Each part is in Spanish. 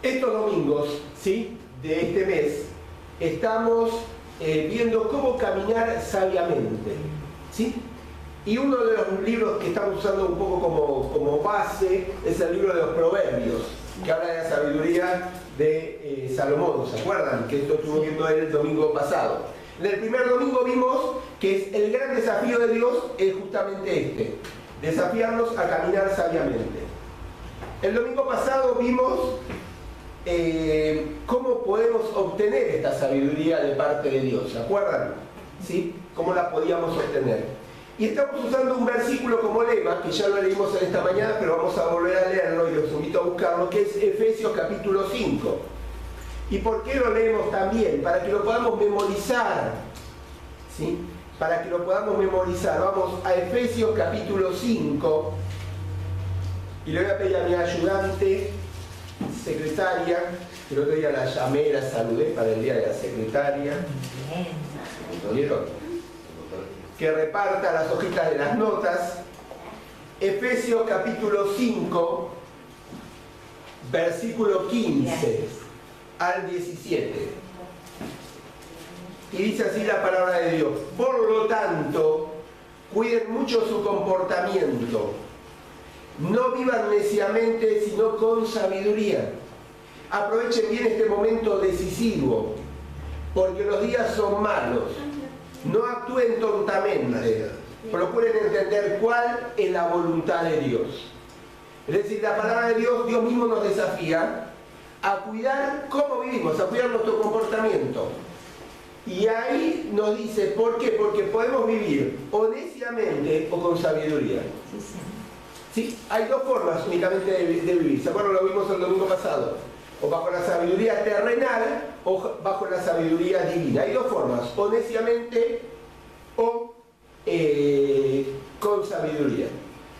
Estos domingos, ¿sí?, de este mes, estamos viendo cómo caminar sabiamente, ¿sí? Y uno de los libros que estamos usando un poco como base es el libro de los Proverbios, que habla de la sabiduría de Salomón. ¿Se acuerdan? Que esto estuvo viendo el domingo pasado. En el primer domingo vimos que el gran desafío de Dios es justamente este: desafiarnos a caminar sabiamente. El domingo pasado vimos cómo podemos obtener esta sabiduría de parte de Dios. ¿Se acuerdan? ¿Sí? ¿Cómo la podíamos obtener? Y estamos usando un versículo como lema, que ya lo leímos en esta mañana, pero vamos a volver a leerlo y los invito a buscarlo, que es Efesios capítulo 5. ¿Y por qué lo leemos también? Para que lo podamos memorizar, ¿sí? Para que lo podamos memorizar. Vamos a Efesios capítulo 5, y le voy a pedir a mi ayudante, secretaria, que el otro día la llamé, la saludé para el día de la secretaria. ¿Lo vieron? Que reparta las hojitas de las notas. Efesios capítulo 5, versículo 15 al 17. Y dice así la palabra de Dios: por lo tanto, cuiden mucho su comportamiento. No vivan neciamente, sino con sabiduría. Aprovechen bien este momento decisivo, porque los días son malos. No actúen tontamente. Procuren entender cuál es la voluntad de Dios. Es decir, la palabra de Dios, Dios mismo nos desafía a cuidar cómo vivimos, a cuidar nuestro comportamiento. Y ahí nos dice, ¿por qué? Porque podemos vivir o neciamente o con sabiduría. ¿Sí? Hay dos formas únicamente de vivir. ¿Se acuerdan? Lo vimos el domingo pasado. O bajo la sabiduría terrenal o bajo la sabiduría divina. Hay dos formas, o neciamente o con sabiduría.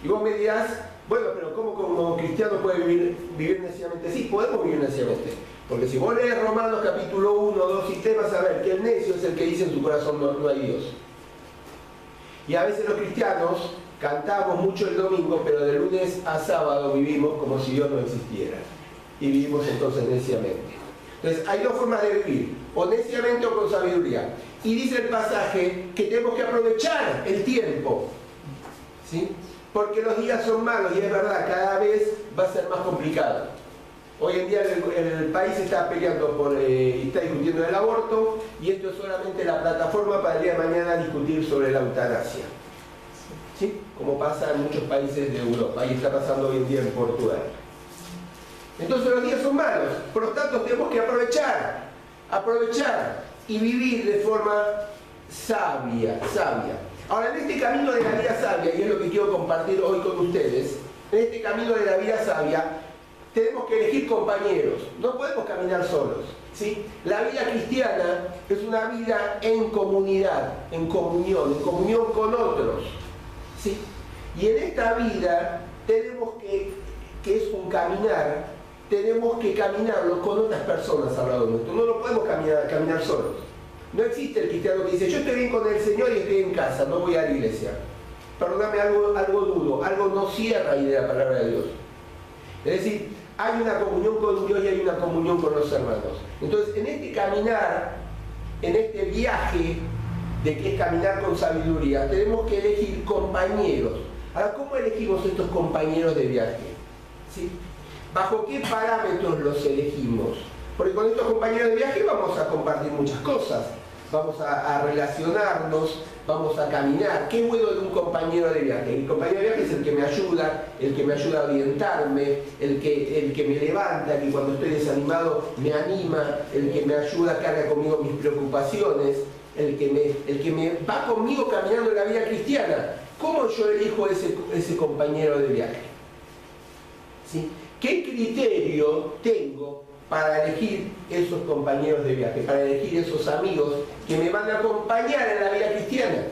Y vos me dirás, bueno, pero ¿cómo como cristiano puede vivir neciamente? Sí, podemos vivir neciamente. Porque si vos lees Romanos capítulo 1, 2 y 3, vas a ver que el necio es el que dice en su corazón no hay Dios. Y a veces los cristianos cantamos mucho el domingo, pero de lunes a sábado vivimos como si Dios no existiera. Y vivimos entonces neciamente. Entonces hay dos formas de vivir, o neciamente o con sabiduría. Y dice el pasaje que tenemos que aprovechar el tiempo, ¿sí? Porque los días son malos, y es verdad, cada vez va a ser más complicado. Hoy en día el país está peleando está discutiendo el aborto, y esto es solamente la plataforma para el día de mañana discutir sobre la eutanasia, ¿sí? Como pasa en muchos países de Europa, y está pasando hoy en día en Portugal. Entonces los días son malos, por lo tanto tenemos que aprovechar y vivir de forma sabia. Ahora, en este camino de la vida sabia, y es lo que quiero compartir hoy con ustedes, en este camino de la vida sabia tenemos que elegir compañeros, no podemos caminar solos, ¿sí? La vida cristiana es una vida en comunidad, en comunión con otros, ¿sí? Y en esta vida tenemos que es un caminar, tenemos que caminarlo con otras personas al lado nuestro. No lo podemos caminar solos. No existe el cristiano que dice, yo estoy bien con el Señor y estoy en casa, no voy a la iglesia. Perdóname, algo dudo, algo no cierra ahí de la palabra de Dios. Es decir, hay una comunión con Dios y hay una comunión con los hermanos. Entonces, en este caminar, en este viaje de que es caminar con sabiduría, tenemos que elegir compañeros. Ahora, ¿cómo elegimos estos compañeros de viaje? ¿Sí? ¿Bajo qué parámetros los elegimos? Porque con estos compañeros de viaje vamos a compartir muchas cosas, vamos a relacionarnos, vamos a caminar. ¿Qué es bueno de un compañero de viaje? El compañero de viaje es el que me ayuda a orientarme, el que me levanta, que cuando estoy desanimado me anima, el que me ayuda, carga conmigo mis preocupaciones, el que me va conmigo caminando en la vida cristiana. ¿Cómo yo elijo ese compañero de viaje? ¿Sí? ¿Qué criterio tengo para elegir esos compañeros de viaje, para elegir esos amigos que me van a acompañar en la vida cristiana?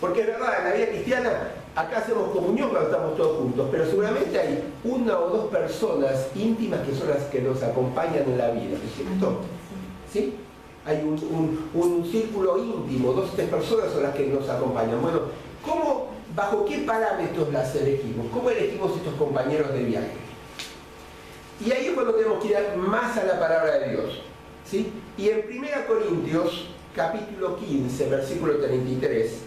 Porque es verdad, en la vida cristiana acá hacemos comunión cuando estamos todos juntos, pero seguramente hay una o dos personas íntimas que son las que nos acompañan en la vida, ¿no es cierto? ¿Sí? Hay un círculo íntimo, 2 o 3 personas son las que nos acompañan. Bueno, ¿bajo qué parámetros las elegimos? ¿Cómo elegimos estos compañeros de viaje? Y ahí es cuando tenemos que ir más a la palabra de Dios, ¿sí? Y en 1 Corintios, capítulo 15, versículo 33,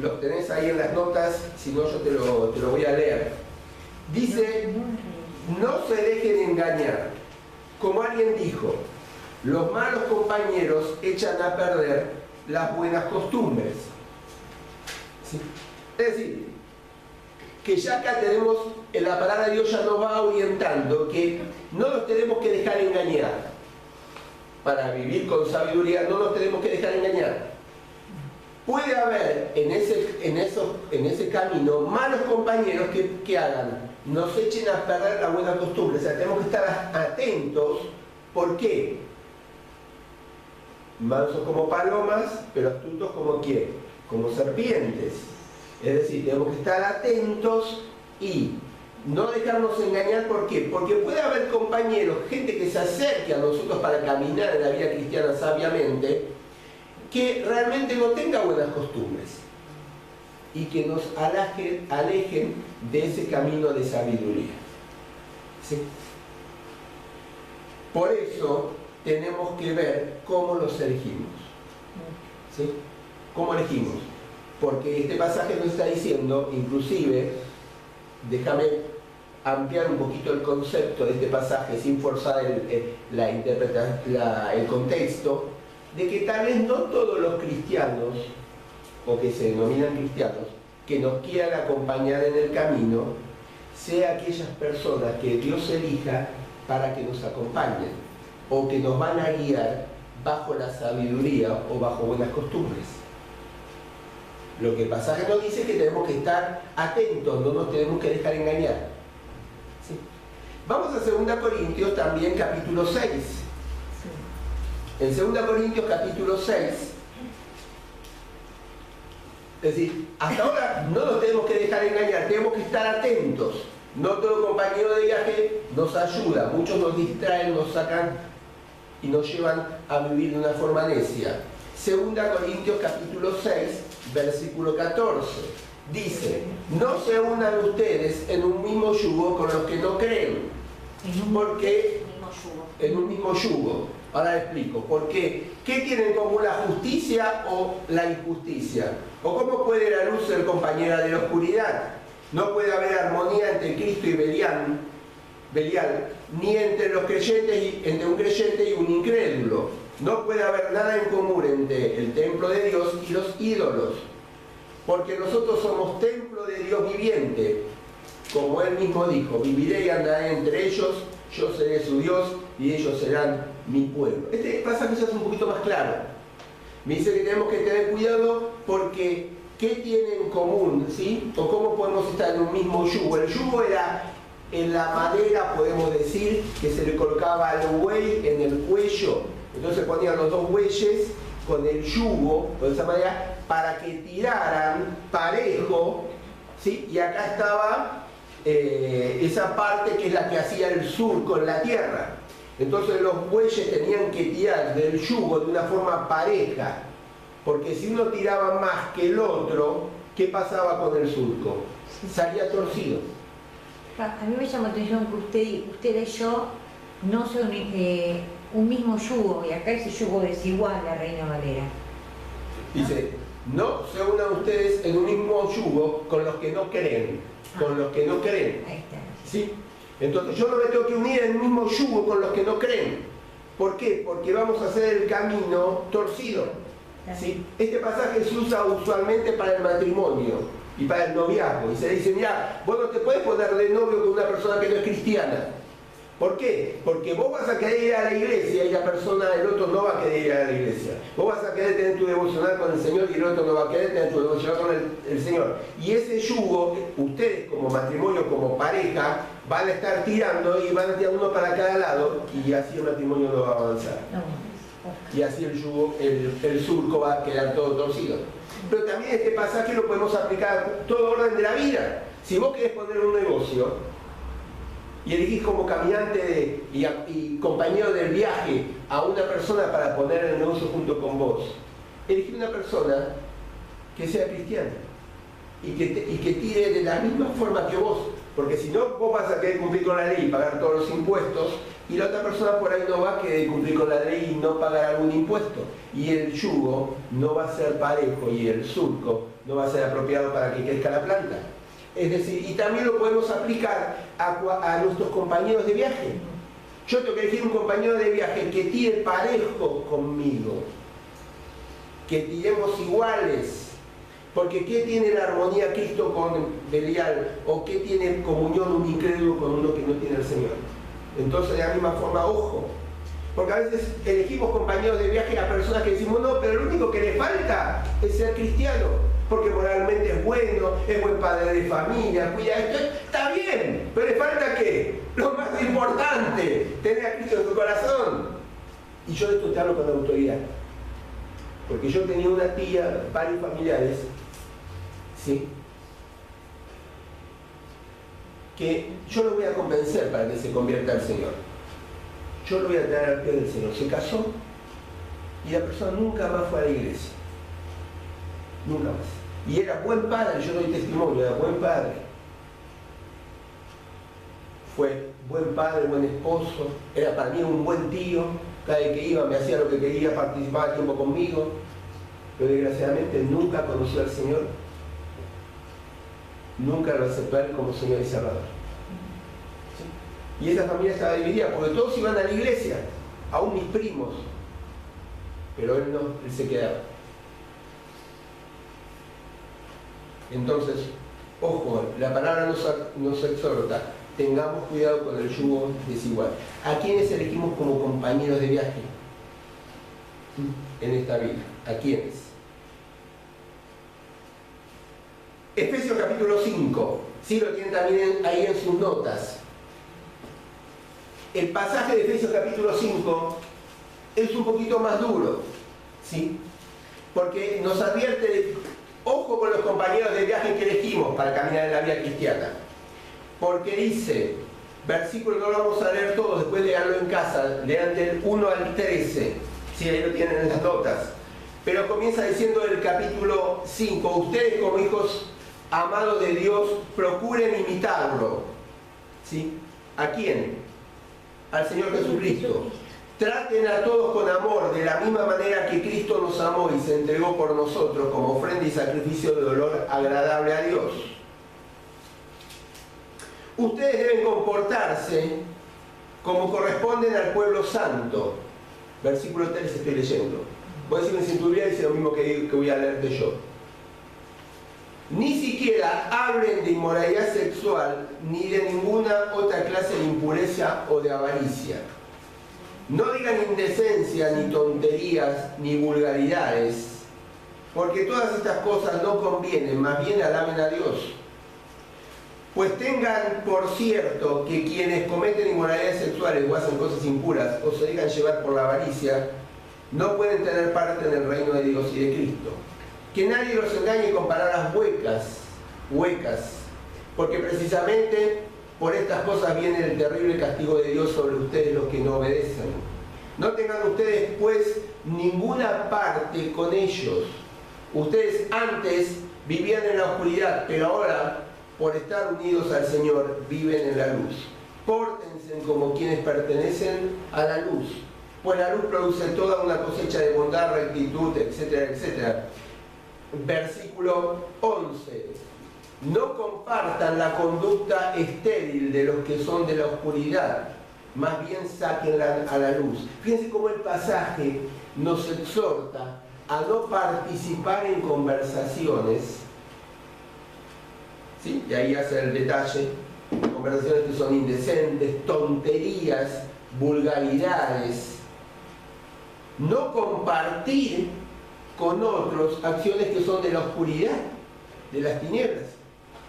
lo tenés ahí en las notas, si no yo te lo voy a leer. Dice, no se dejen engañar, como alguien dijo, los malos compañeros echan a perder las buenas costumbres. ¿Sí? Es decir, que ya acá tenemos, en la palabra de Dios ya nos va orientando que no nos tenemos que dejar engañar. Para vivir con sabiduría no nos tenemos que dejar engañar. Puede haber en ese camino malos compañeros que hagan, nos echen a perder la buena costumbre. O sea, tenemos que estar atentos. ¿Por qué? Mansos como palomas, pero astutos como ¿quién? Como serpientes. Es decir, tenemos que estar atentos y no dejarnos engañar. ¿Por qué? Porque puede haber compañeros, gente que se acerque a nosotros para caminar en la vida cristiana sabiamente, que realmente no tenga buenas costumbres y que nos alejen de ese camino de sabiduría. ¿Sí? Por eso tenemos que ver cómo los elegimos. ¿Sí? ¿Cómo elegimos? Porque este pasaje nos está diciendo, inclusive, déjame ampliar un poquito el concepto de este pasaje sin forzar el contexto, de que tal vez no todos los cristianos, o que se denominan cristianos, que nos quieran acompañar en el camino, sean aquellas personas que Dios elija para que nos acompañen, o que nos van a guiar bajo la sabiduría o bajo buenas costumbres. Lo que el pasaje nos dice es que tenemos que estar atentos, no nos tenemos que dejar engañar. ¿Sí? Vamos a 2 Corintios también, capítulo 6. En 2 Corintios, capítulo 6, es decir, hasta ahora no nos tenemos que dejar engañar, tenemos que estar atentos. No todo compañero de viaje nos ayuda, muchos nos distraen, nos sacan y nos llevan a vivir de una forma necia. 2 Corintios capítulo 6, versículo 14, dice, no se unan ustedes en un mismo yugo con los que no creen. Porque en un mismo yugo. Ahora explico, ¿por qué? ¿Qué tienen en común la justicia o la injusticia? ¿O cómo puede la luz ser compañera de la oscuridad? No puede haber armonía entre Cristo y Belial, ni entre los creyentes entre un creyente y un incrédulo. No puede haber nada en común entre el templo de Dios y los ídolos, porque nosotros somos templo de Dios viviente. Como Él mismo dijo, viviré y andaré entre ellos, yo seré su Dios y ellos serán mi pueblo. Este pasaje se hace un poquito más claro. Me dice que tenemos que tener cuidado porque ¿qué tiene en común? ¿Sí? ¿O cómo podemos estar en un mismo yugo? El yugo era en la madera, podemos decir, que se le colocaba al buey en el cuello. Entonces ponían los dos bueyes con el yugo, de esa manera, para que tiraran parejo, ¿sí? Y acá estaba esa parte que es la que hacía el surco en la tierra. Entonces los bueyes tenían que tirar del yugo de una forma pareja, porque si uno tiraba más que el otro, ¿qué pasaba con el surco? Salía torcido. A mí me llama la atención que usted y yo no son un mismo yugo, y acá ese yugo es igual a Reina Valera. Dice, no se unan ustedes en un mismo yugo con los que no creen, con los que no creen. Ahí está. ¿Sí? Entonces yo no me tengo que unir en el mismo yugo con los que no creen. ¿Por qué? Porque vamos a hacer el camino torcido. ¿Sí? Este pasaje se usa usualmente para el matrimonio y para el noviazgo. Y se dice, mira, vos no te puedes poner de novio con una persona que no es cristiana. ¿Por qué? Porque vos vas a querer ir a la iglesia y la persona del otro no va a querer ir a la iglesia. Vos vas a querer tener tu devocional con el Señor y el otro no va a querer tener tu devocional con el Señor. Y ese yugo, ustedes como matrimonio, como pareja, van a estar tirando y van a tirar uno para cada lado y así el matrimonio no va a avanzar. Y así el yugo, el surco va a quedar todo torcido. Pero también este pasaje lo podemos aplicar a todo orden de la vida. Si vos querés poner un negocio y elegís como caminante y compañero del viaje a una persona para poner el negocio junto con vos, elegí una persona que sea cristiana y que tire de la misma forma que vos, Porque si no, vos vas a querer cumplir con la ley y pagar todos los impuestos, y la otra persona por ahí no va a querer cumplir con la ley y no pagar algún impuesto. Y el yugo no va a ser parejo y el surco no va a ser apropiado para que crezca la planta. Es decir, y también lo podemos aplicar a nuestros compañeros de viaje. Yo tengo que elegir un compañero de viaje que tire parejo conmigo, que tiremos iguales. Porque ¿qué tiene la armonía Cristo con Belial? ¿O qué tiene comunión un incrédulo con uno que no tiene el Señor? Entonces, de la misma forma, ojo. Porque a veces elegimos compañeros de viaje a personas que decimos, no, pero lo único que le falta es ser cristiano. Porque moralmente es bueno, es buen padre de familia, cuida esto. Está bien, pero le falta ¿qué? Lo más importante, tener a Cristo en tu corazón. Y yo de esto te hablo con autoridad. Porque yo tenía una tía, varios familiares, ¿sí?, que yo lo voy a convencer para que se convierta al Señor. Yo lo voy a traer al pie del Señor. Se casó y la persona nunca más fue a la iglesia. Nunca más. Y era buen padre, yo doy testimonio, era buen padre. Fue buen padre, buen esposo, era para mí un buen tío. Cada vez que iba me hacía lo que quería, participaba tiempo conmigo, pero desgraciadamente nunca conoció al Señor, nunca lo aceptó a Él como Señor y Salvador. ¿Sí? Y esa familia estaba dividida, porque todos iban a la iglesia, aún mis primos, pero él no, él se quedaba. Entonces, ojo, la palabra nos exhorta. Tengamos cuidado con el yugo desigual. ¿A quiénes elegimos como compañeros de viaje en esta vida? ¿A quiénes? Efesios capítulo 5, sí lo tienen también ahí en sus notas. El pasaje de Efesios capítulo 5 es un poquito más duro, ¿sí? Porque nos advierte de, ojo con los compañeros de viaje que elegimos para caminar en la vida cristiana. Porque dice, versículo, no lo vamos a leer todos, después leanlo en casa, lean del 1 al 13, si ahí lo tienen en las notas. Pero comienza diciendo el capítulo 5, ustedes como hijos amados de Dios, procuren imitarlo. ¿Sí? ¿A quién? Al Señor Jesucristo. Traten a todos con amor, de la misma manera que Cristo nos amó y se entregó por nosotros como ofrenda y sacrificio de olor agradable a Dios. Ustedes deben comportarse como corresponden al pueblo santo. Versículo 3 estoy leyendo. Voy a decirme si tu Biblia dice lo mismo que voy a leerte yo. Ni siquiera hablen de inmoralidad sexual ni de ninguna otra clase de impureza o de avaricia. No digan indecencia, ni tonterías, ni vulgaridades, porque todas estas cosas no convienen, más bien alaben a Dios. Pues tengan por cierto que quienes cometen inmoralidades sexuales o hacen cosas impuras o se dejan llevar por la avaricia, no pueden tener parte en el reino de Dios y de Cristo. Que nadie los engañe con palabras huecas, porque precisamente por estas cosas viene el terrible castigo de Dios sobre ustedes los que no obedecen. No tengan ustedes pues ninguna parte con ellos. Ustedes antes vivían en la oscuridad, pero ahora, por estar unidos al Señor, viven en la luz. Pórtense como quienes pertenecen a la luz, pues la luz produce toda una cosecha de bondad, rectitud, etcétera, etcétera. Versículo 11. No compartan la conducta estéril de los que son de la oscuridad, más bien sáquenla a la luz. Fíjense cómo el pasaje nos exhorta a no participar en conversaciones, ¿sí? Y ahí hace el detalle, conversaciones que son indecentes, tonterías, vulgaridades. No compartir con otros acciones que son de la oscuridad, de las tinieblas.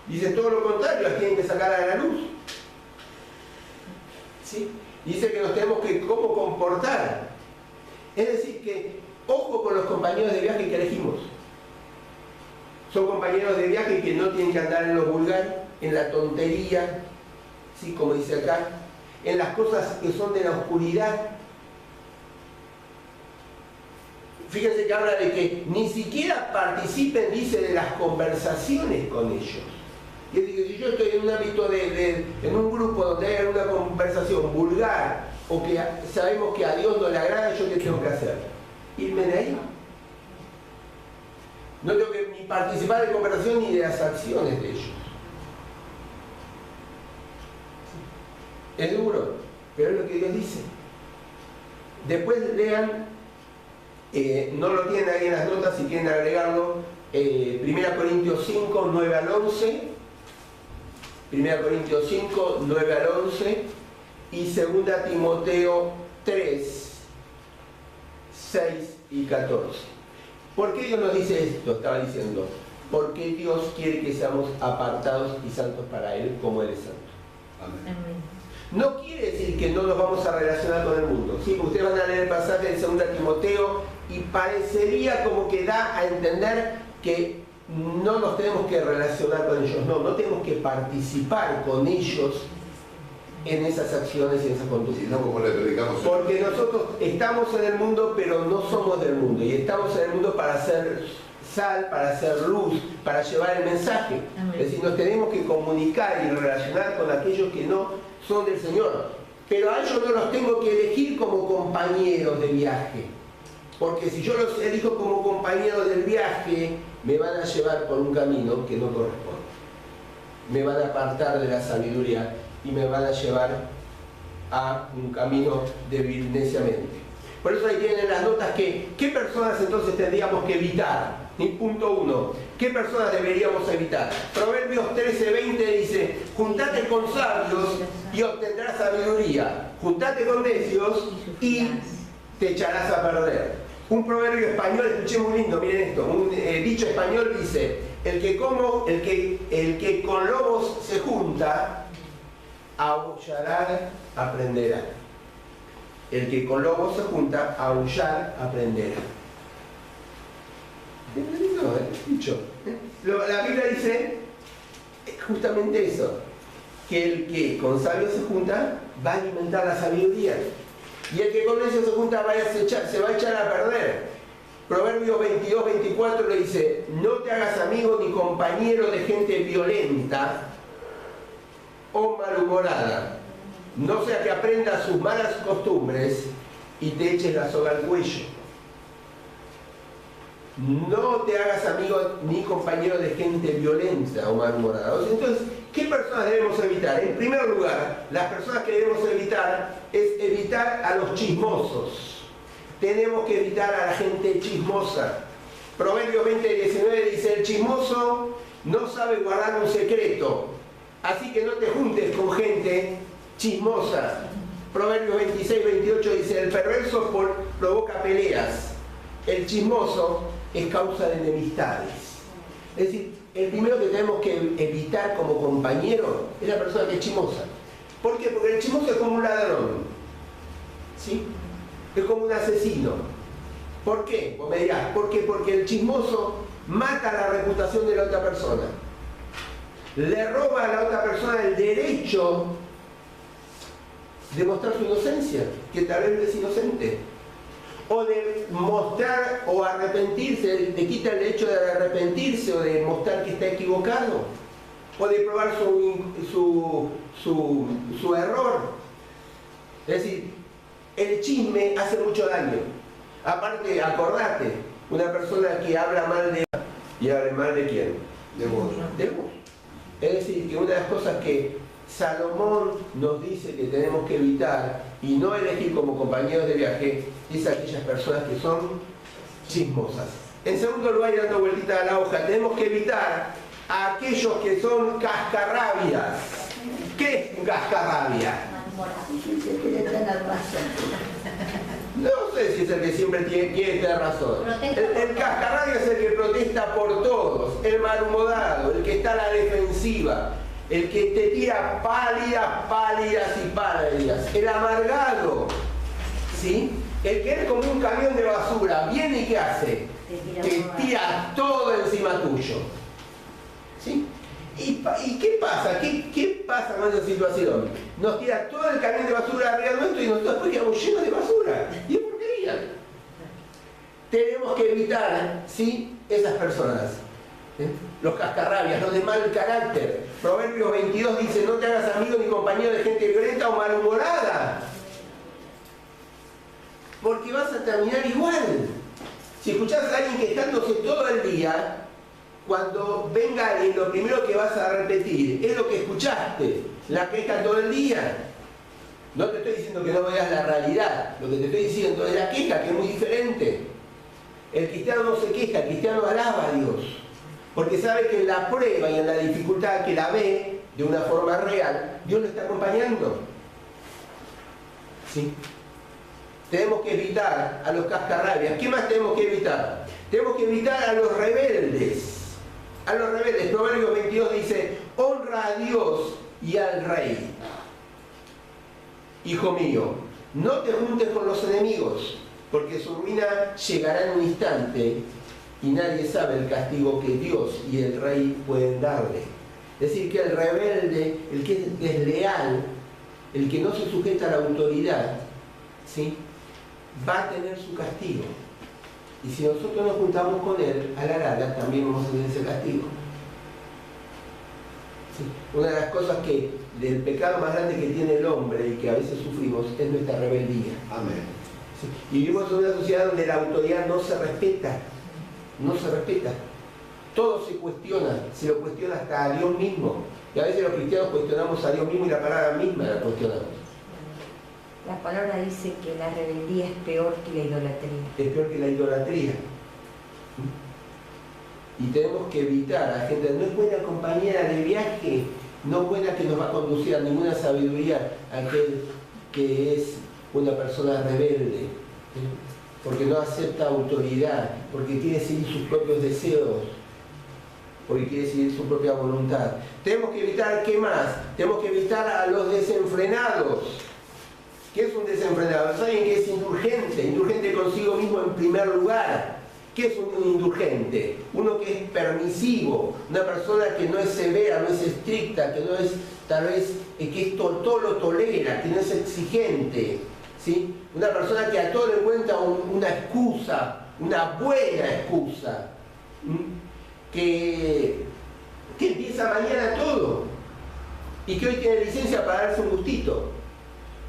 Dice todo lo contrario, las tienen que sacar a la luz. ¿Sí? Dice que nos tenemos que cómo comportar. Es decir, que ojo con los compañeros de viaje que elegimos. Son compañeros de viaje que no tienen que andar en lo vulgar, en la tontería, ¿sí? Como dice acá, en las cosas que son de la oscuridad. Fíjense que habla de que ni siquiera participen, dice, de las conversaciones con ellos. Y es decir, si yo estoy en un ámbito en un grupo donde hay alguna conversación vulgar o que sabemos que a Dios no le agrada, ¿yo qué tengo que hacer? Irme de ahí. No tengo que ni participar en conversación ni de las acciones de ellos. Es duro, pero es lo que Dios dice. Después lean, no lo tienen ahí en las notas, si quieren agregarlo, 1 Corintios 5, 9 al 11, 1 Corintios 5, 9 al 11, y 2 Timoteo 3, 6 y 14. ¿Por qué Dios nos dice esto? Estaba diciendo, porque Dios quiere que seamos apartados y santos para Él, como Él es santo. Amén. No quiere decir que no nos vamos a relacionar con el mundo. ¿Sí? Ustedes van a leer el pasaje de 2 Timoteo y parecería como que da a entender que no nos tenemos que relacionar con ellos. No, no tenemos que participar con ellos en esas acciones y en esas conductas. Si no, como le predicamos. Porque nosotros estamos en el mundo, pero no somos del mundo. Y estamos en el mundo para hacer sal, para hacer luz, para llevar el mensaje. Amén. Es decir, nos tenemos que comunicar y relacionar con aquellos que no son del Señor. Pero a ellos no los tengo que elegir como compañeros de viaje. Porque si yo los elijo como compañeros del viaje, me van a llevar por un camino que no corresponde. Me van a apartar de la sabiduría y me van a llevar a un camino de vivir neciamente. Por eso ahí tienen las notas que, ¿qué personas entonces tendríamos que evitar? Y punto 1, ¿qué personas deberíamos evitar? Proverbios 13:20 dice, juntate con sabios y obtendrás sabiduría, juntate con necios y te echarás a perder. Un proverbio español, escuché muy lindo, miren esto, un dicho español dice, el que con lobos se junta, aullar aprenderá. El que con lobos se junta, aullar aprenderá. No, dicho. La Biblia dice justamente eso, que el que con sabios se junta va a alimentar la sabiduría. Y el que con necios se junta se va a echar a perder. Proverbios 22-24 le dice, no te hagas amigo ni compañero de gente violenta o malhumorada, no sea que aprendas sus malas costumbres y te eches la soga al cuello. No te hagas amigo ni compañero de gente violenta o malhumorada. Entonces, ¿qué personas debemos evitar? En primer lugar, las personas que debemos evitar es evitar a los chismosos. Tenemos que evitar a la gente chismosa. Proverbios 20:19 dice, el chismoso no sabe guardar un secreto, así que no te juntes con gente chismosa. Proverbios 26:28 dice, el perverso provoca peleas, el chismoso es causa de enemistades. Es decir, el primero que tenemos que evitar como compañero es la persona que es chismosa. ¿Por qué? Porque el chismoso es como un ladrón, ¿sí? Es como un asesino. ¿Por qué? Vos me dirás, ¿por qué? Porque el chismoso mata la reputación de la otra persona. Le roba a la otra persona el derecho de mostrar su inocencia, que tal vez es inocente. O de mostrar o arrepentirse, le quita el derecho de arrepentirse o de mostrar que está equivocado. O de probar su error. Es decir, el chisme hace mucho daño. Aparte, acordate, una persona que habla mal de... ¿Y habla mal de quién? De vos. De vos. Es decir, que una de las cosas que Salomón nos dice que tenemos que evitar y no elegir como compañeros de viaje es aquellas personas que son chismosas. En segundo lugar, y dando vueltita a la hoja, tenemos que evitar a aquellos que son cascarrabias. ¿Qué es un cascarrabia? No sé si es el que siempre tiene razón. El cascarrabia es el que protesta por todos, el malhumorado, el que está a la defensiva, el que te tira pálidas y pálidas, el amargado, ¿sí? El que es como un camión de basura, viene y ¿qué hace? Te tira todo encima tuyo, ¿sí? ¿Y qué pasa? ¿Qué pasa con esa situación? Nos tira todo el camión de basura arriba nuestro y nosotros después quedamos llenos de basura. Y es porquería. Tenemos que evitar, ¿sí?, esas personas. Los cascarrabias, los de mal carácter. Proverbios 22 dice, no te hagas amigo ni compañero de gente violenta o malhumorada, porque vas a terminar igual. Si escuchás a alguien quejándose todo el día, cuando venga alguien, lo primero que vas a repetir es lo que escuchaste, la queja todo el día. No te estoy diciendo que no veas la realidad, lo que te estoy diciendo es la queja, que es muy diferente. El cristiano no se queja, el cristiano alaba a Dios, porque sabe que en la prueba y en la dificultad que la ve de una forma real, Dios lo está acompañando. ¿Sí? Tenemos que evitar a los cascarrabias. ¿Qué más tenemos que evitar? Tenemos que evitar a los rebeldes. A los rebeldes. Proverbios 22 dice, honra a Dios y al rey. Hijo mío, no te juntes con los enemigos, porque su ruina llegará en un instante y nadie sabe el castigo que Dios y el rey pueden darle. Es decir, que el rebelde, el que es desleal, el que no se sujeta a la autoridad, ¿sí?, va a tener su castigo. Y si nosotros nos juntamos con él, a la larga también vamos a tener ese castigo. ¿Sí? Una de las cosas del pecado más grande que tiene el hombre y que a veces sufrimos es nuestra rebeldía. Amén. ¿Sí? Y vivimos en una sociedad donde la autoridad no se respeta. No se respeta. Todo se cuestiona, se lo cuestiona hasta a Dios mismo. Y a veces los cristianos cuestionamos a Dios mismo y la palabra misma la cuestionamos. La palabra dice que la rebeldía es peor que la idolatría. Es peor que la idolatría. Y tenemos que evitar a gente, no es buena compañera de viaje, no es buena que nos va a conducir a ninguna sabiduría, aquel que es una persona rebelde, ¿sí?, porque no acepta autoridad, porque quiere seguir sus propios deseos, porque quiere seguir su propia voluntad. Tenemos que evitar, ¿qué más? Tenemos que evitar a los desenfrenados. ¿Qué es un desenfrenado? Es alguien que es indulgente consigo mismo en primer lugar. ¿Qué es un indulgente? Uno que es permisivo, una persona que no es severa, no es estricta, que no es, tal vez, que todo lo tolera, que no es exigente, ¿sí? Una persona que a todo le encuentra una excusa, una buena excusa, que empieza mañana todo y que hoy tiene licencia para darse un gustito.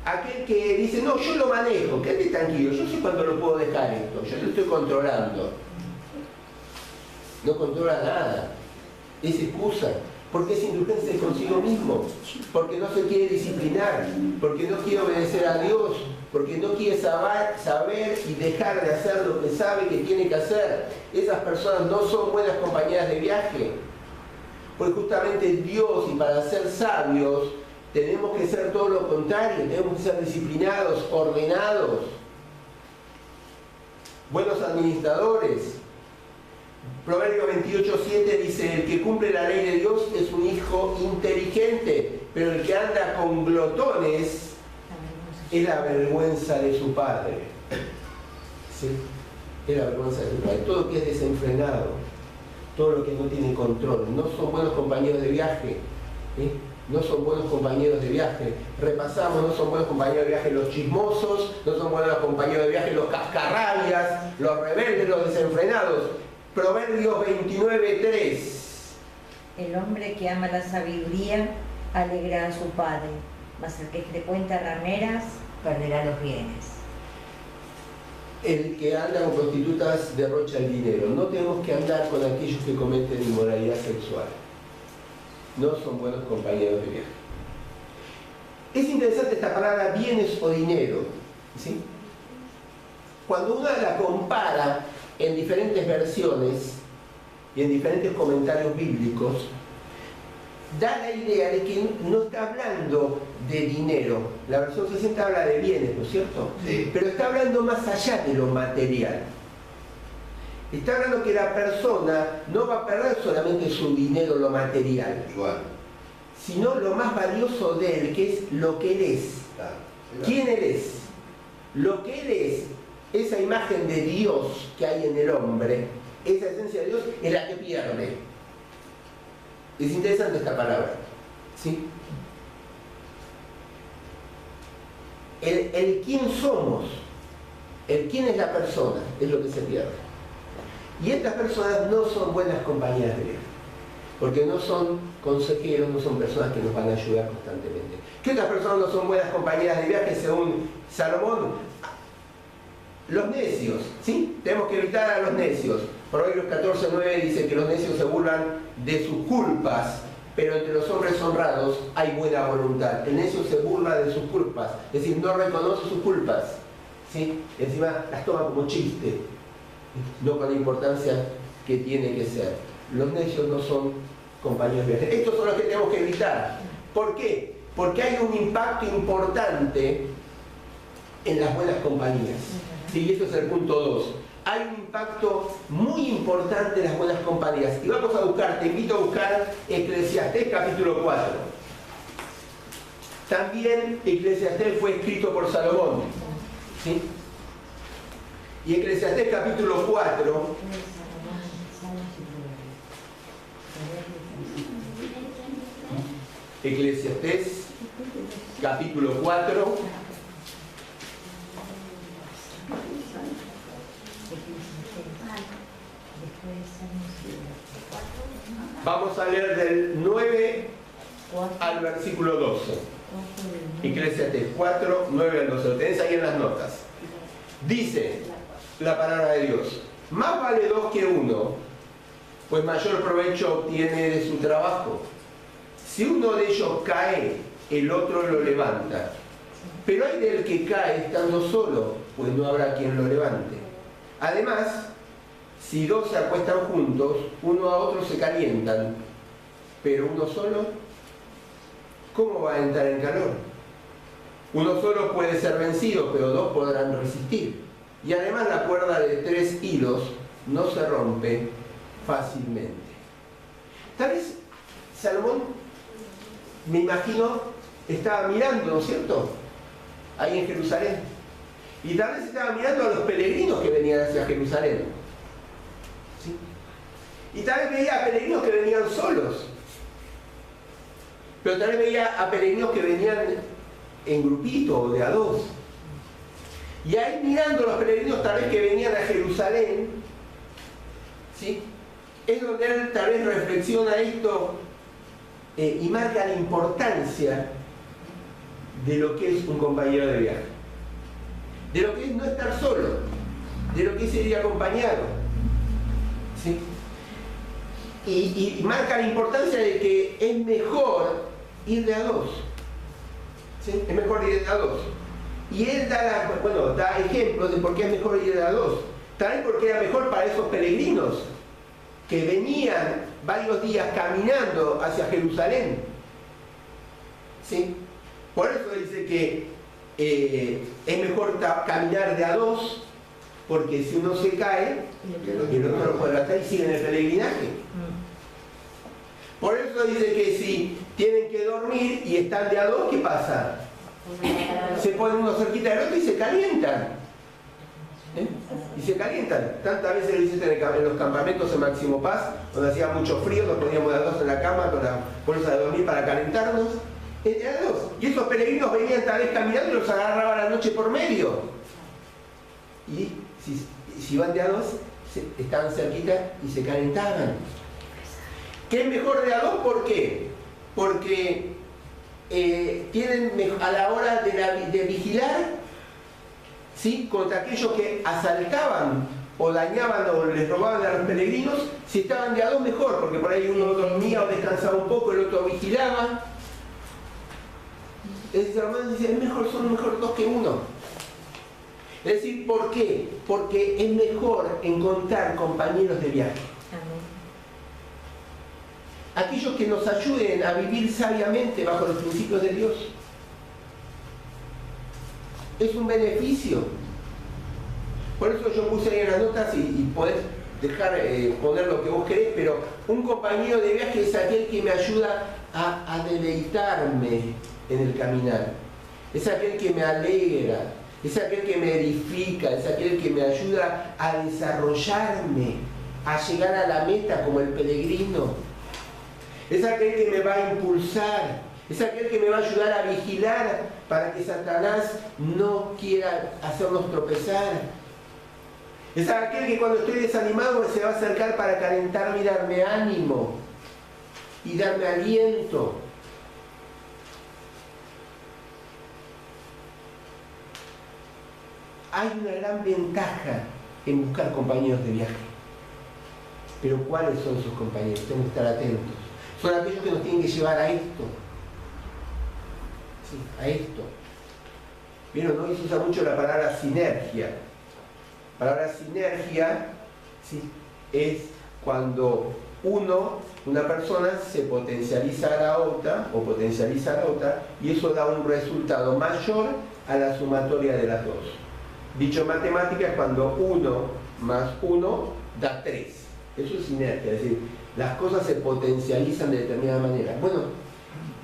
Aquel que dice, no, yo lo manejo, quédate tranquilo, yo sé cuándo lo puedo dejar esto, yo lo estoy controlando. No controla nada, es excusa, porque es indulgencia consigo mismo, porque no se quiere disciplinar, porque no quiere obedecer a Dios, porque no quiere saber y dejar de hacer lo que sabe que tiene que hacer. Esas personas no son buenas compañeras de viaje, porque justamente Dios, y para ser sabios, tenemos que ser todo lo contrario, tenemos que ser disciplinados, ordenados, buenos administradores. Proverbio 28:7 dice, el que cumple la ley de Dios es un hijo inteligente, pero el que anda con glotones es la vergüenza de su padre. ¿Sí? Es la vergüenza de su padre. Todo lo que es desenfrenado, todo lo que no tiene control, no son buenos compañeros de viaje. ¿Sí? No son buenos compañeros de viaje. Repasamos, no son buenos compañeros de viaje los chismosos, no son buenos compañeros de viaje los cascarrabias, los rebeldes, los desenfrenados. Proverbios 29:3. El hombre que ama la sabiduría alegra a su padre, mas el que frecuenta rameras perderá los bienes. El que anda con prostitutas derrocha el dinero. No tenemos que andar con aquellos que cometen inmoralidad sexual. No son buenos compañeros de viaje. Es interesante esta palabra bienes o dinero, ¿sí? Cuando uno la compara en diferentes versiones y en diferentes comentarios bíblicos, da la idea de que no está hablando de dinero. La versión 60 habla de bienes, ¿no es cierto? Sí. Pero está hablando más allá de lo material. Está hablando que la persona no va a perder solamente su dinero, lo material, Igual. sino lo más valioso de él, que es lo que él es. Claro. ¿Quién él es? Lo que él es, esa imagen de Dios que hay en el hombre, esa esencia de Dios, es la que pierde. Es interesante esta palabra, ¿sí? El quién somos, el quién es la persona, es lo que se pierde. Y estas personas no son buenas compañeras de viaje, porque no son consejeros, no son personas que nos van a ayudar constantemente. ¿Qué otras personas no son buenas compañeras de viaje según Salomón? Los necios, ¿sí? Tenemos que evitar a los necios. Proverbios 14:9 dice que los necios se burlan de sus culpas, pero entre los hombres honrados hay buena voluntad. El necio se burla de sus culpas, es decir, no reconoce sus culpas, ¿sí? Encima las toma como chiste, no con la importancia que tiene que ser. Los necios no son compañeros de viaje. Estos son los que tenemos que evitar. ¿Por qué? Porque hay un impacto importante en las buenas compañías. Sí, y esto es el punto 2. Hay un impacto muy importante en las buenas compañías. Y vamos a buscar, te invito a buscar Eclesiastés capítulo 4. También Eclesiastés fue escrito por Salomón, ¿sí? Y Eclesiastés capítulo 4. Eclesiastés capítulo 4. Vamos a leer del 9 al versículo 12. Eclesiastés 4, 9 al 12. Lo tenés ahí en las notas. Dice la palabra de Dios: más vale dos que uno, pues mayor provecho obtiene de su trabajo. Si uno de ellos cae, el otro lo levanta. Pero hay del que cae estando solo, pues no habrá quien lo levante. Además, si dos se acuestan juntos, uno a otro se calientan, pero uno solo, ¿cómo va a entrar en calor? Uno solo puede ser vencido, pero dos podrán resistir. Y además la cuerda de 3 hilos no se rompe fácilmente. Tal vez Salomón, me imagino, estaba mirando, ¿no es cierto?, ahí en Jerusalén. Y tal vez estaba mirando a los peregrinos que venían hacia Jerusalén. ¿Sí? Y tal vez veía a peregrinos que venían solos. Pero tal vez veía a peregrinos que venían en grupito o de a dos. Y ahí mirando a los peregrinos tal vez que venían a Jerusalén, ¿sí?, es donde él tal vez reflexiona esto y marca la importancia de lo que es un compañero de viaje, de lo que es no estar solo, de lo que es ir acompañado, ¿sí? Y marca la importancia de que es mejor ir de a dos, ¿sí? Es mejor ir de a dos. Y él da ejemplos de por qué es mejor ir de a dos. También porque era mejor para esos peregrinos que venían varios días caminando hacia Jerusalén, ¿sí? Por eso dice que es mejor caminar de a dos, porque si uno se cae, el otro lo puede levantar y sigue en el peregrinaje. Por eso dice que si tienen que dormir y están de a dos, ¿qué pasa? Se ponen uno cerquita del otro y se calientan. Y se calientan. Tantas veces lo hiciste en los campamentos en Máximo Paz, donde hacía mucho frío, nos poníamos de a dos en la cama con la bolsa de dormir para calentarnos. De a dos. Y esos peregrinos venían tal vez caminando y los agarraba la noche por medio. Y si van de a dos, estaban cerquita y se calentaban. ¿Qué es mejor de a dos? ¿Por qué? Porque tienen a la hora de vigilar, ¿sí?, contra aquellos que asaltaban o dañaban o les robaban a los peregrinos. Si estaban de a dos, mejor, porque por ahí uno dormía o descansaba un poco, el otro vigilaba. El hermano dice, son mejor dos que uno. Es decir, ¿por qué? Porque es mejor encontrar compañeros de viaje. Aquellos que nos ayuden a vivir sabiamente bajo los principios de Dios. Es un beneficio. Por eso yo puse ahí en las notas y podés dejar poner lo que vos querés, pero un compañero de viaje es aquel que me ayuda a deleitarme en el caminar. Es aquel que me alegra, es aquel que me edifica, es aquel que me ayuda a desarrollarme, a llegar a la meta como el peregrino. Es aquel que me va a impulsar, es aquel que me va a ayudar a vigilar para que Satanás no quiera hacernos tropezar. Es aquel que cuando estoy desanimado se va a acercar para calentarme y darme ánimo y darme aliento. Hay una gran ventaja en buscar compañeros de viaje. Pero ¿cuáles son sus compañeros? Tenemos que estar atentos. Son aquellos que nos tienen que llevar a esto. Sí, a esto. ¿Vieron? Hoy se usa mucho la palabra sinergia. La palabra sinergia, ¿sí?, es cuando una persona se potencializa a la otra o potencializa a la otra y eso da un resultado mayor a la sumatoria de las dos. Dicho en matemáticas, cuando 1 más 1 da 3. Eso es sinergia, es decir, las cosas se potencializan de determinada manera. Bueno,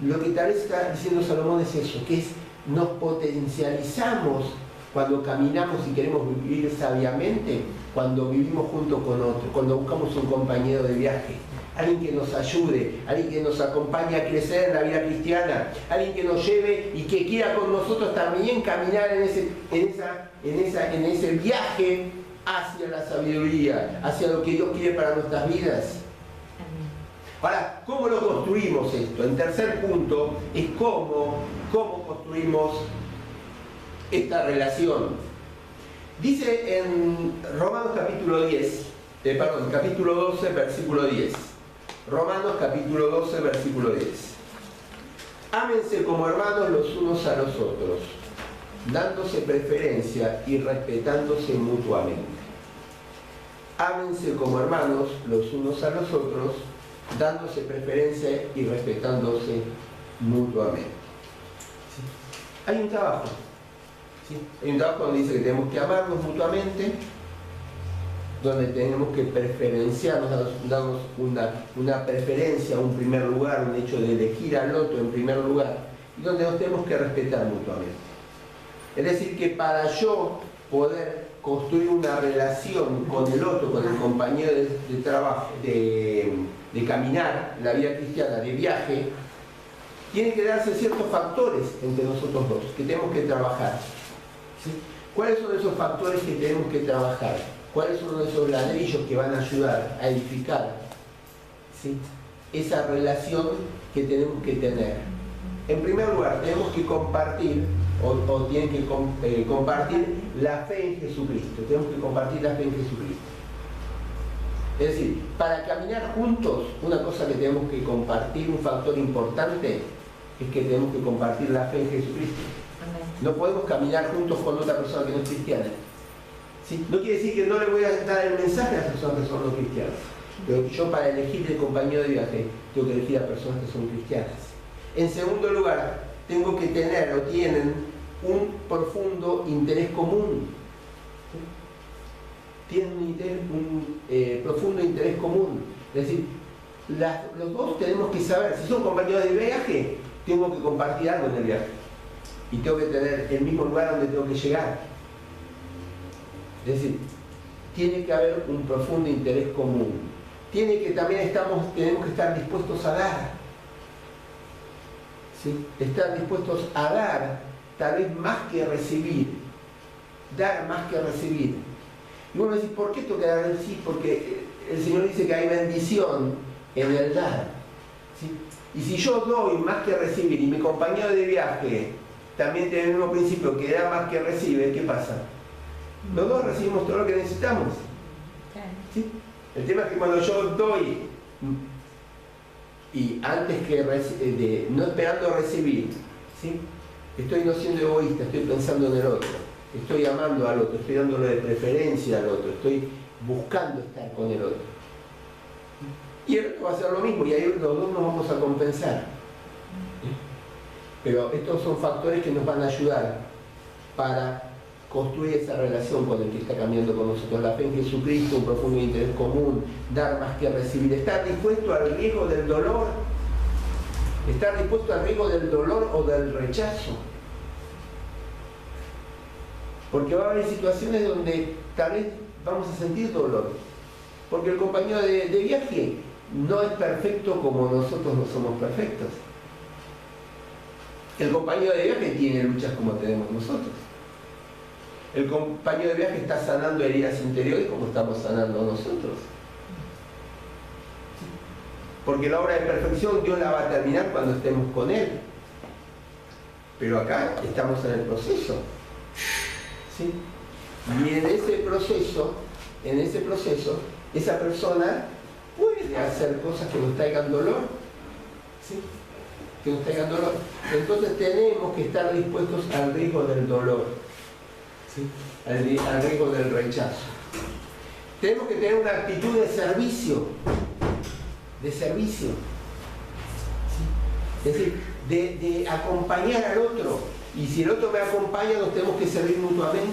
lo que tal vez está diciendo Salomón es eso, que es nos potencializamos cuando caminamos y queremos vivir sabiamente, cuando vivimos junto con otro, cuando buscamos un compañero de viaje, alguien que nos ayude, alguien que nos acompañe a crecer en la vida cristiana, alguien que nos lleve y que quiera con nosotros también caminar en ese viaje hacia la sabiduría, hacia lo que Dios quiere para nuestras vidas. Ahora, ¿cómo lo construimos esto? En tercer punto es cómo construimos esta relación. Dice en Romanos capítulo 12, versículo 10. Romanos capítulo 12, versículo 10. Ámense como hermanos los unos a los otros, dándose preferencia y respetándose mutuamente. Ámense como hermanos los unos a los otros, dándose preferencia y respetándose mutuamente. ¿Sí? Hay un trabajo. ¿Sí? Hay un trabajo donde dice que tenemos que amarnos mutuamente, donde tenemos que preferenciarnos, darnos una preferencia, un primer lugar, un hecho de elegir al otro en primer lugar, y donde nos tenemos que respetar mutuamente. Es decir, que para yo poder construir una relación con el otro, con el compañero de trabajo, de caminar, la vida cristiana, de viaje, tienen que darse ciertos factores entre nosotros dos, que tenemos que trabajar. ¿Sí? ¿Cuáles son esos factores que tenemos que trabajar? ¿Cuáles son esos ladrillos que van a ayudar a edificar, ¿sí?, esa relación que tenemos que tener? En primer lugar, tenemos que compartir, o tienen que compartir la fe en Jesucristo. Tenemos que compartir la fe en Jesucristo. Es decir, para caminar juntos, una cosa que tenemos que compartir, un factor importante, es que tenemos que compartir la fe en Jesucristo. No podemos caminar juntos con otra persona que no es cristiana. ¿Sí? No quiere decir que no le voy a dar el mensaje a las personas que son no cristianas, pero yo para elegir el compañero de viaje tengo que elegir a personas que son cristianas. En segundo lugar, tengo que tener o tienen un profundo interés común. ¿Sí? Tienen un profundo interés común. Es decir, los dos tenemos que saber, si son compañeros de viaje, tengo que compartir algo en el viaje. Y tengo que tener el mismo lugar donde tengo que llegar. Es decir, tiene que haber un profundo interés común. También tenemos que estar dispuestos a dar. ¿Sí? Estar dispuestos a dar, tal vez más que recibir. Dar más que recibir. Y uno dice, ¿por qué tengo que dar? Sí, porque el Señor dice que hay bendición en el dar. ¿Sí? Y si yo doy más que recibir y mi compañero de viaje también tiene el mismo principio, que da más que recibe, ¿qué pasa? Los dos recibimos todo lo que necesitamos. ¿Sí? El tema es que cuando yo doy y antes que no esperando recibir, ¿sí?, estoy no siendo egoísta, estoy pensando en el otro, estoy amando al otro, estoy dándole de preferencia al otro, estoy buscando estar con el otro. Y el otro va a hacer lo mismo y ahí los dos nos vamos a compensar. Pero estos son factores que nos van a ayudar para construir esa relación con el que está caminando con nosotros. La fe en Jesucristo, un profundo interés común, dar más que recibir, estar dispuesto al riesgo del dolor, estar dispuesto al riesgo del dolor o del rechazo. Porque va a haber situaciones donde tal vez vamos a sentir dolor, porque el compañero de viaje no es perfecto como nosotros no somos perfectos. El compañero de viaje tiene luchas como tenemos nosotros. El compañero de viaje está sanando heridas interiores como estamos sanando nosotros. Porque la obra de perfección Dios la va a terminar cuando estemos con Él. Pero acá estamos en el proceso. ¿Sí? Y en ese proceso, esa persona puede hacer cosas que nos traigan dolor. ¿Sí? Que nos traigan dolor. Entonces tenemos que estar dispuestos al riesgo del dolor. ¿Sí? Al riesgo del rechazo. Tenemos que tener una actitud de servicio. De servicio. ¿Sí? Es decir, de acompañar al otro. Y si el otro me acompaña, nos tenemos que servir mutuamente.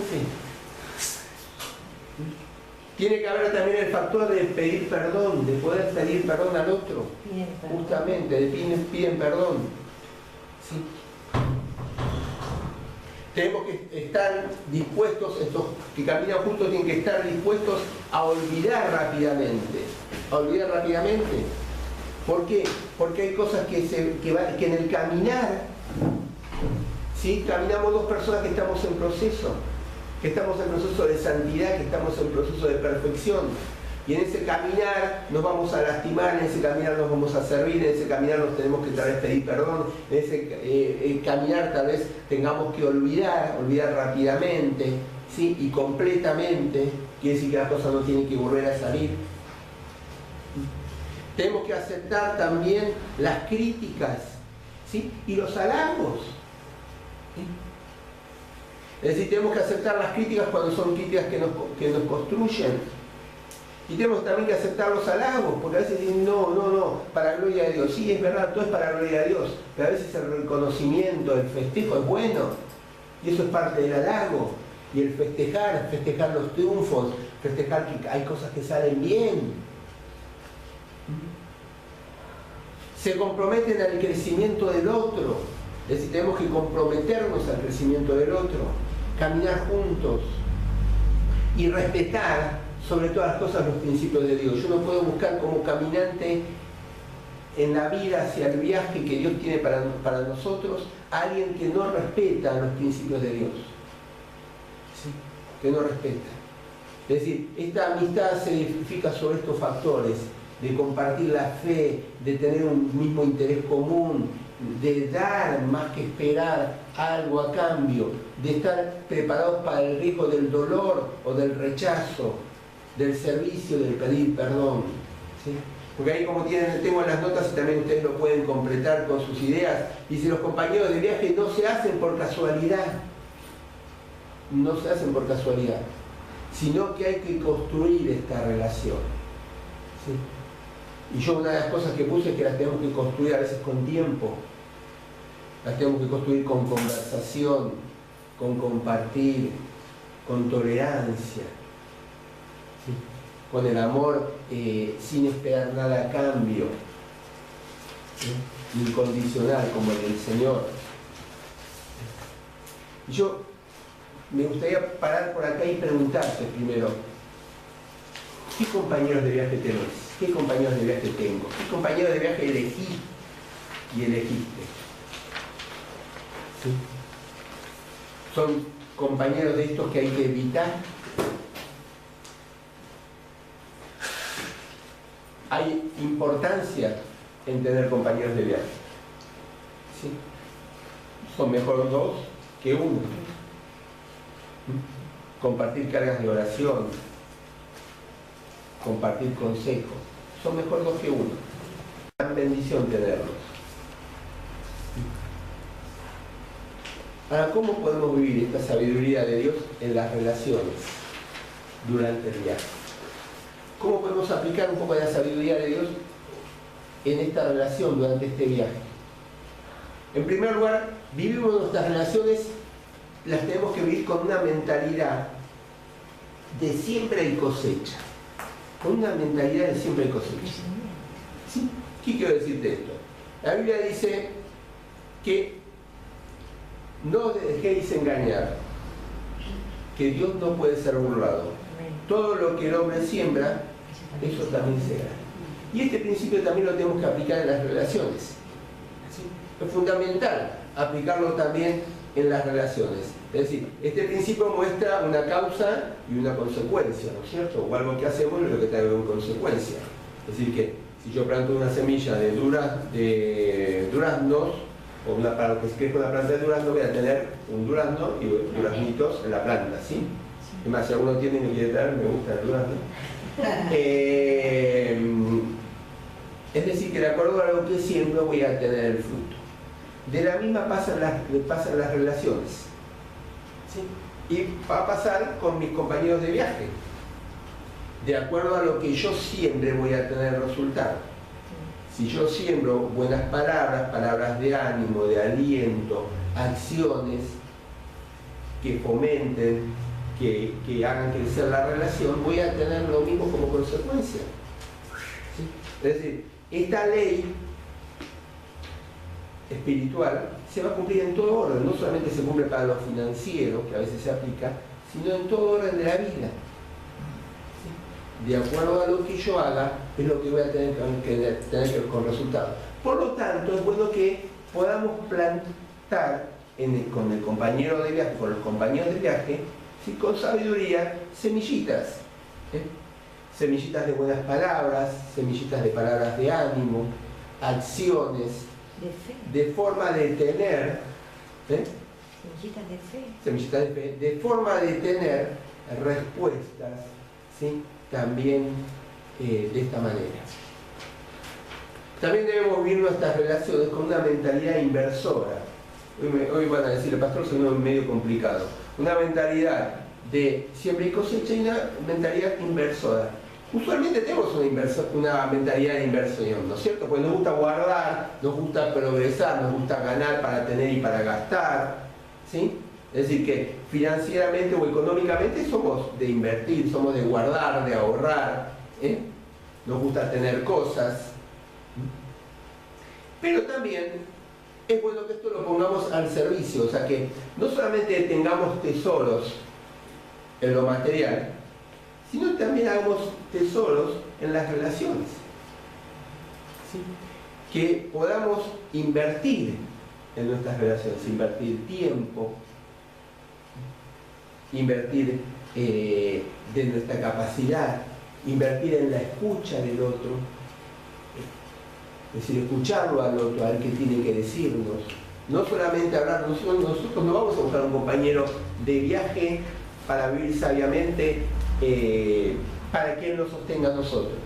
Tiene que haber también el factor de pedir perdón, de poder pedir perdón al otro. Justamente, piden perdón. ¿Sí? Tenemos que estar dispuestos, estos que caminan juntos tienen que estar dispuestos a olvidar rápidamente. A olvidar rápidamente. ¿Por qué? Porque hay cosas que en el caminar, ¿sí? Caminamos dos personas que estamos en proceso. Que estamos en proceso de santidad, que estamos en proceso de perfección. Y en ese caminar nos vamos a lastimar, en ese caminar nos vamos a servir, en ese caminar nos tenemos que tal vez pedir perdón, en ese caminar tal vez tengamos que olvidar rápidamente, ¿sí? Y completamente, quiere decir que las cosas no tienen que volver a salir. Tenemos que aceptar también las críticas, ¿sí? Y los halagos. ¿Sí? Es decir, tenemos que aceptar las críticas cuando son críticas que nos construyen. Y tenemos también que aceptar los halagos, porque a veces dicen, no, para gloria de Dios. Sí, es verdad, todo es para gloria de Dios, pero a veces el reconocimiento, el festejo es bueno, y eso es parte del halago. Y el festejar los triunfos, festejar que hay cosas que salen bien. Se comprometen al crecimiento del otro, es decir, tenemos que comprometernos al crecimiento del otro, caminar juntos y respetar sobre todas las cosas los principios de Dios. Yo no puedo buscar como caminante en la vida hacia el viaje que Dios tiene para nosotros a alguien que no respeta los principios de Dios. ¿Sí? Que no respeta. Es decir, esta amistad se edifica sobre estos factores, de compartir la fe, de tener un mismo interés común, de dar más que esperar algo a cambio, de estar preparados para el riesgo del dolor o del rechazo, del servicio, del pedir perdón. ¿Sí? Porque ahí como tengo las notas y también ustedes lo pueden completar con sus ideas, dice los compañeros de viaje no se hacen por casualidad, no se hacen por casualidad, sino que hay que construir esta relación. ¿Sí? Y yo una de las cosas que puse es que las tenemos que construir a veces con tiempo, las tenemos que construir con conversación, con compartir, con tolerancia, ¿sí? Con el amor sin esperar nada a cambio, ¿sí? Incondicional como el del Señor. Yo me gustaría parar por acá y preguntarte primero, ¿qué compañeros de viaje tenés? ¿Qué compañeros de viaje tengo? ¿Qué compañeros de viaje elegí y elegiste? ¿Sí? ¿Son compañeros de estos que hay que evitar? ¿Hay importancia en tener compañeros de viaje? ¿Sí? Son mejor dos que uno. Compartir cargas de oración, compartir consejos. Son mejor dos que uno. Gran bendición tenerlos. Ahora, ¿cómo podemos vivir esta sabiduría de Dios en las relaciones durante el viaje? ¿Cómo podemos aplicar un poco de la sabiduría de Dios en esta relación durante este viaje? En primer lugar, vivimos nuestras relaciones, las tenemos que vivir con una mentalidad de siembra y cosecha. Con una mentalidad de siembra y cosecha. ¿Sí? ¿Qué quiero decirte esto? La Biblia dice que no os dejéis engañar, que Dios no puede ser burlado. Todo lo que el hombre siembra, eso también será. Y este principio también lo tenemos que aplicar en las relaciones. ¿Sí? Es fundamental aplicarlo también en las relaciones. Es decir, este principio muestra una causa y una consecuencia, ¿no es cierto? O algo que hacemos es lo que trae una consecuencia. Es decir, que si yo planto una semilla de duraznos, o para lo que se crezca una planta de durazno, voy a tener un durazno y duraznitos en la planta, ¿sí? Es más, si alguno tiene y me quiere traer, me gusta el durazno. Es decir, que de acuerdo a lo que siembro voy a tener el fruto. De la misma pasan las relaciones, ¿sí? Y va a pasar con mis compañeros de viaje. De acuerdo a lo que yo siembre voy a tener resultado. Si yo siembro buenas palabras, palabras de ánimo, de aliento, acciones que fomenten, que hagan crecer la relación, voy a tener lo mismo como consecuencia. ¿Sí? Es decir, esta ley espiritual se va a cumplir en todo orden, no solamente se cumple para lo financiero, que a veces se aplica, sino en todo orden de la vida. ¿Sí? De acuerdo a lo que yo haga, es lo que voy a tener que ver con resultados. Por lo tanto, es bueno que podamos plantar con el compañero de viaje, con los compañeros de viaje, ¿sí? Con sabiduría, semillitas. Semillitas de buenas palabras, semillitas de palabras de ánimo, acciones, de forma de tener, semillitas de fe. Semillitas de fe, de forma de tener respuestas, ¿sí? También de esta manera. También debemos vivir nuestras relaciones con una mentalidad inversora. Hoy van a decir, el pastor es un medio complicado. Una mentalidad de siembra y cosecha y una mentalidad inversora. Usualmente tenemos una mentalidad de inversión, ¿no es cierto? Pues nos gusta guardar, nos gusta progresar, nos gusta ganar para tener y para gastar, ¿sí? Es decir, que financieramente o económicamente somos de invertir, somos de guardar, de ahorrar, ¿eh? Nos gusta tener cosas. Pero también es bueno que esto lo pongamos al servicio, o sea que no solamente tengamos tesoros en lo material, sino también hagamos tesoros en las relaciones. ¿Sí? Que podamos invertir en nuestras relaciones, invertir tiempo, invertir de nuestra capacidad, invertir en la escucha del otro, es decir, escucharlo al otro, a ver qué tiene que decirnos. No solamente hablar, nosotros no vamos a buscar un compañero de viaje para vivir sabiamente, para que él nos sostenga a nosotros.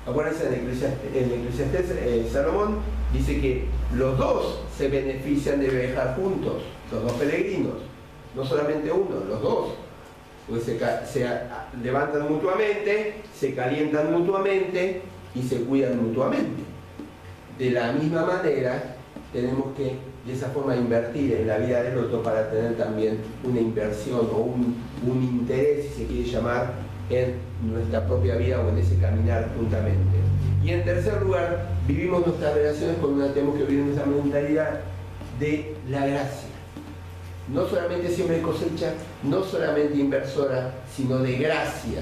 Acuérdense, en Eclesiastés, Salomón dice que los dos se benefician de viajar juntos, los dos peregrinos, no solamente uno, los dos. Pues se levantan mutuamente, se calientan mutuamente y se cuidan mutuamente. De la misma manera, tenemos que de esa forma invertir en la vida del otro para tener también una inversión o un interés, si se quiere llamar, en nuestra propia vida o en ese caminar juntamente. Y en tercer lugar, vivimos nuestras relaciones tenemos que vivir nuestra mentalidad de la gracia. No solamente siembra y cosecha, no solamente inversora, sino de gracia.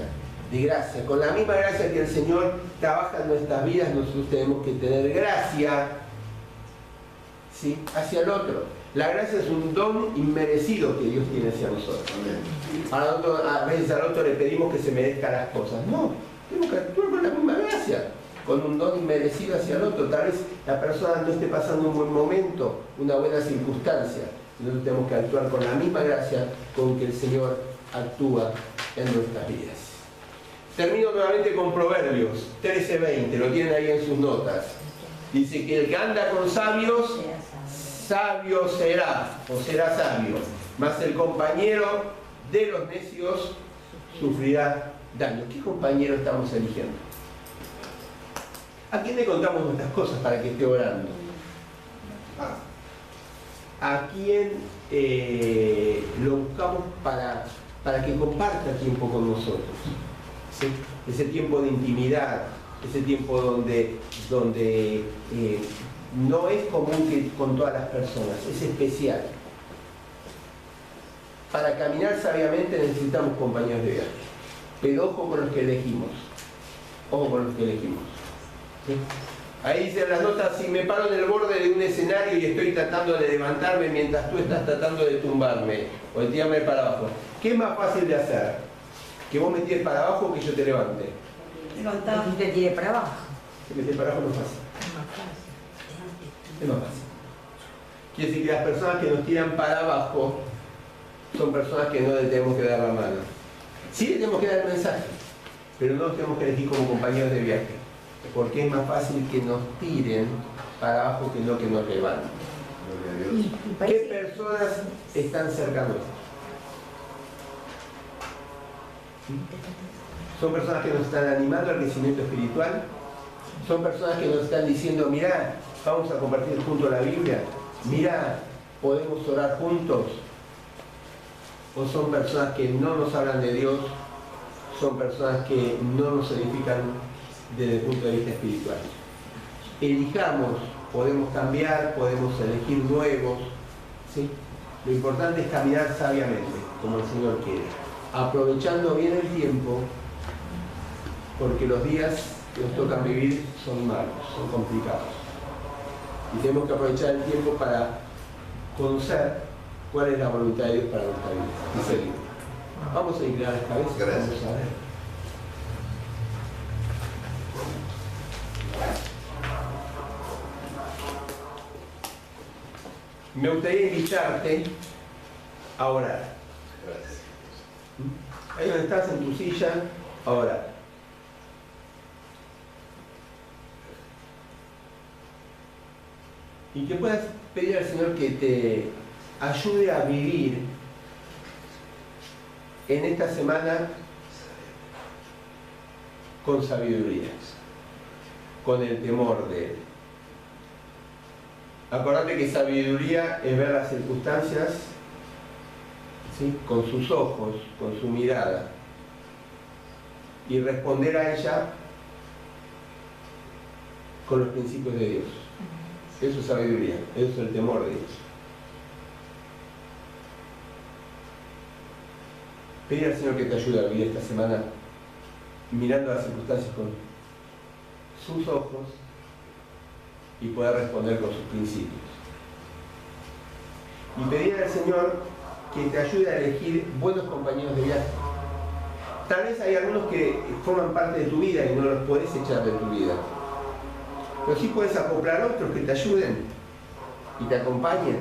De gracia. Con la misma gracia que el Señor trabaja en nuestras vidas, nosotros tenemos que tener gracia, ¿sí? Hacia el otro. La gracia es un don inmerecido que Dios tiene hacia nosotros. A veces al otro le pedimos que se merezca las cosas. No, tenemos que actuar con la misma gracia, con un don inmerecido hacia el otro. Tal vez la persona no esté pasando un buen momento, una buena circunstancia. Nosotros tenemos que actuar con la misma gracia con que el Señor actúa en nuestras vidas. Termino nuevamente con Proverbios 13:20, lo tienen ahí en sus notas. Dice que el que anda con sabios, sabio será, o será sabio, mas el compañero de los necios sufrirá daño. ¿Qué compañero estamos eligiendo? ¿A quién le contamos nuestras cosas para que esté orando? ¿A quién lo buscamos para que comparta tiempo con nosotros? ¿Sí? Ese tiempo de intimidad, ese tiempo donde no es común que con todas las personas, es especial. Para caminar sabiamente necesitamos compañeros de viaje, pero ojo con los que elegimos, ojo con los que elegimos. ¿Sí? Ahí dice en las notas, si me paro en el borde de un escenario y estoy tratando de levantarme mientras tú estás tratando de tumbarme o de tirarme para abajo, ¿qué es más fácil de hacer? ¿Que vos me tires para abajo o que yo te levante? Levantar. Y te tire para abajo. Que me tires para abajo no es fácil. Es más fácil. Es más fácil. Quiere decir que las personas que nos tiran para abajo son personas que no le tenemos que dar la mano. Sí le tenemos que dar el mensaje, pero no los tenemos que elegir como compañeros de viaje, porque es más fácil que nos tiren para abajo que no que nos levanten. Gloria a Dios. ¿Qué personas están cerca nuestros? Son personas que nos están animando al crecimiento espiritual. Son personas que nos están diciendo, mirá, vamos a compartir juntos la Biblia. Mirá, podemos orar juntos. O son personas que no nos hablan de Dios. Son personas que no nos edifican desde el punto de vista espiritual. Elijamos, podemos cambiar, podemos elegir nuevos, ¿sí? Lo importante es caminar sabiamente, como el Señor quiere, aprovechando bien el tiempo, porque los días que nos tocan vivir son malos, son complicados. Y tenemos que aprovechar el tiempo para conocer cuál es la voluntad de Dios para nuestra vida y seguir. Vamos a inclinar las cabezas. Gracias. Vamos a ver. Me gustaría invitarte a orar. Gracias. Ahí donde estás en tu silla, a orar. Y que puedas pedir al Señor que te ayude a vivir en esta semana con sabiduría, con el temor de Él. Acordate que sabiduría es ver las circunstancias, ¿sí?, con sus ojos, con su mirada, y responder a ella con los principios de Dios. Eso es sabiduría, eso es el temor de Dios. Pedir al Señor que te ayude a vivir esta semana mirando las circunstancias con sus ojos y poder responder con sus principios. Y pedir al Señor que te ayude a elegir buenos compañeros de viaje. Tal vez hay algunos que forman parte de tu vida y no los puedes echar de tu vida. Pero sí puedes acoplar a otros que te ayuden y te acompañen.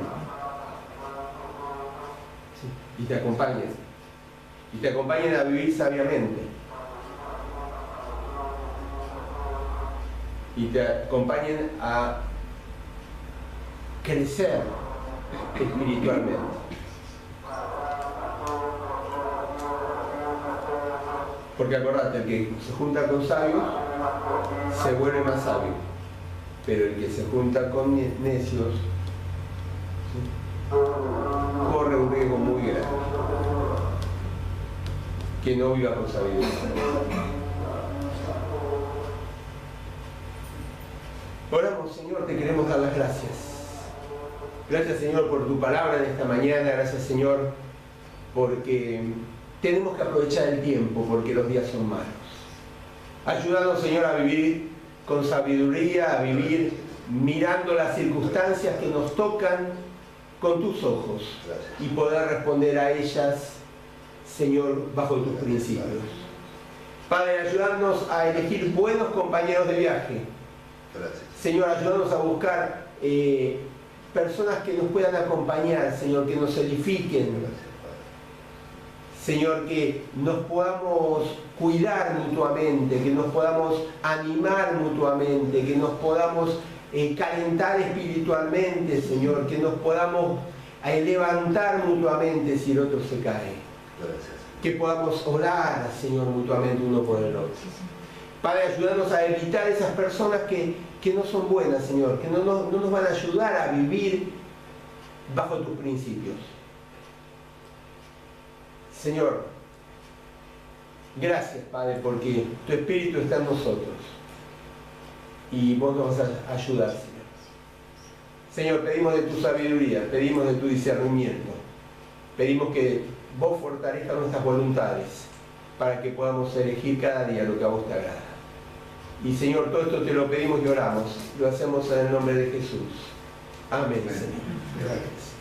Sí, y te acompañen. Y te acompañen a vivir sabiamente. Y te acompañen a crecer espiritualmente. Porque acordate, el que se junta con sabios se vuelve más sabio, pero el que se junta con necios, ¿sí?, corre un riesgo muy grande, que no viva con sabiduría. Oramos, Señor, te queremos dar las gracias. Gracias, Señor, por tu palabra en esta mañana. Gracias, Señor, porque tenemos que aprovechar el tiempo, porque los días son malos. Ayúdanos, Señor, a vivir con sabiduría, a vivir mirando las circunstancias que nos tocan con tus ojos y poder responder a ellas, Señor, bajo tus principios. Padre, ayúdanos a elegir buenos compañeros de viaje. Gracias. Señor, ayúdanos a buscar personas que nos puedan acompañar, Señor, que nos edifiquen. Señor, que nos podamos cuidar mutuamente, que nos podamos animar mutuamente, que nos podamos calentar espiritualmente, Señor, que nos podamos levantar mutuamente si el otro se cae. Gracias. Que podamos orar, Señor, mutuamente uno por el otro. Padre, ayúdanos a evitar esas personas que no son buenas, Señor, que no nos van a ayudar a vivir bajo tus principios. Señor, gracias, Padre, porque tu Espíritu está en nosotros y vos nos vas a ayudar, Señor. Señor, pedimos de tu sabiduría, pedimos de tu discernimiento, pedimos que vos fortalezcas nuestras voluntades para que podamos elegir cada día lo que a vos te agrada. Y Señor, todo esto te lo pedimos y oramos. Lo hacemos en el nombre de Jesús. Amén, Señor. Gracias.